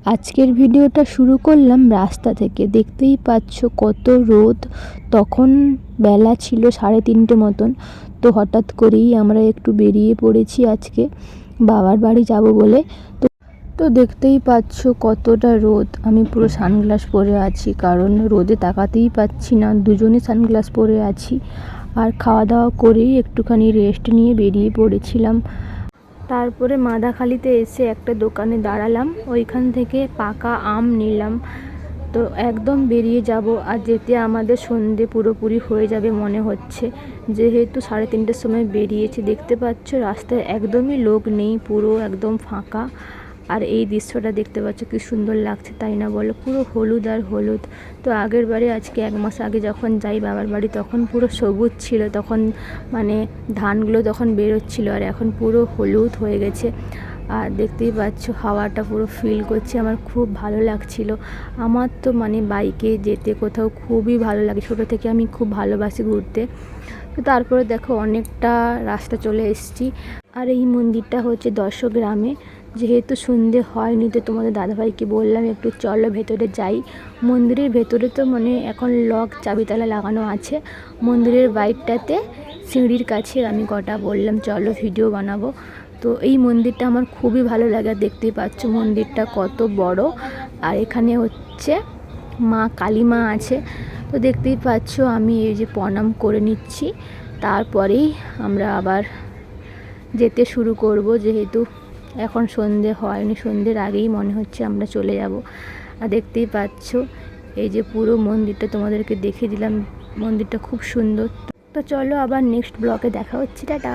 আজকের ভিডিওটা শুরু করলাম রাস্তা থেকে। দেখতেই পাচ্ছ কত রোদ। তখন বেলা ছিল 3:30 মতন। তো হঠাৎ করেই আমরা একটু বেরিয়ে পড়েছি আজকে বাবার বাড়ি যাব বলে। তো দেখতেই পাচ্ছ কতটা রোদ। আমি পুরো সানগ্লাস পরে আছি, কারণ রোদে তাকাতেই পাচ্ছি না। দুজনে সানগ্লাস পরে আছি। আর খাওয়া দাওয়া করেই একটুখানি রেস্ট নিয়ে বেরিয়ে পড়েছিলাম। তারপরে মাদাখালিতে এসে একটা দোকানে দাঁড়ালাম, ওইখান থেকে পাকা আম নিলাম। তো একদম বেরিয়ে যাব, আর যেতে আমাদের সন্ধে পুরোপুরি হয়ে যাবে মনে হচ্ছে, যেহেতু 3:30টার সময় বেরিয়েছি। দেখতে পাচ্ছ রাস্তায় একদমই লোক নেই, পুরো একদম ফাঁকা। আর এই দৃশ্যটা দেখতে পাচ্ছ কি সুন্দর লাগছে, তাই না বলো? পুরো হলুদ আর হলুদ। তো আগের বারে আজকে 1 মাস আগে যখন যাই বাবার বাড়ি, তখন পুরো সবুজ ছিল, তখন মানে ধানগুলো তখন বেরোচ্ছিল, আর এখন পুরো হলুদ হয়ে গেছে। আর দেখতেই পাচ্ছ হাওয়াটা পুরো ফিল করছি, আমার খুব ভালো লাগছিল। আমার তো মানে বাইকে যেতে কোথাও খুবই ভালো লাগে, ছোটো থেকে আমি খুব ভালোবাসি ঘুরতে। তো তারপরে দেখো অনেকটা রাস্তা চলে এসেছি। আর এই মন্দিরটা হচ্ছে দশগ্রামে। যেহেতু সন্ধে হয়নি, তো তোমাদের দাদাভাইকে বললাম একটু চলো ভেতরে যাই। মন্দিরের ভেতরে তো মানে এখন লক চাবিতালা লাগানো আছে। মন্দিরের বাইরটাতে সিঁড়ির কাছে আমি কটা বললাম চলো ভিডিও বানাবো। তো এই মন্দিরটা আমার খুবই ভালো লাগে। দেখতেই পাচ্ছ মন্দিরটা কত বড়। আর এখানে হচ্ছে মা কালী মা আছে। তো দেখতেই পাচ্ছ আমি এই যে প্রণাম করে নিচ্ছি, তারপরেই আমরা আবার যেতে শুরু করব। যেহেতু এখন সন্ধে হয়নি, সন্ধ্যের আগেই মনে হচ্ছে আমরা চলে যাব। আর দেখতেই পাচ্ছ এই যে পুরো মন্দিরটা তোমাদেরকে দেখিয়ে দিলাম। মন্দিরটা খুব সুন্দর। তো চলো আবার নেক্সট ব্লগে দেখা হচ্ছে, টাটা।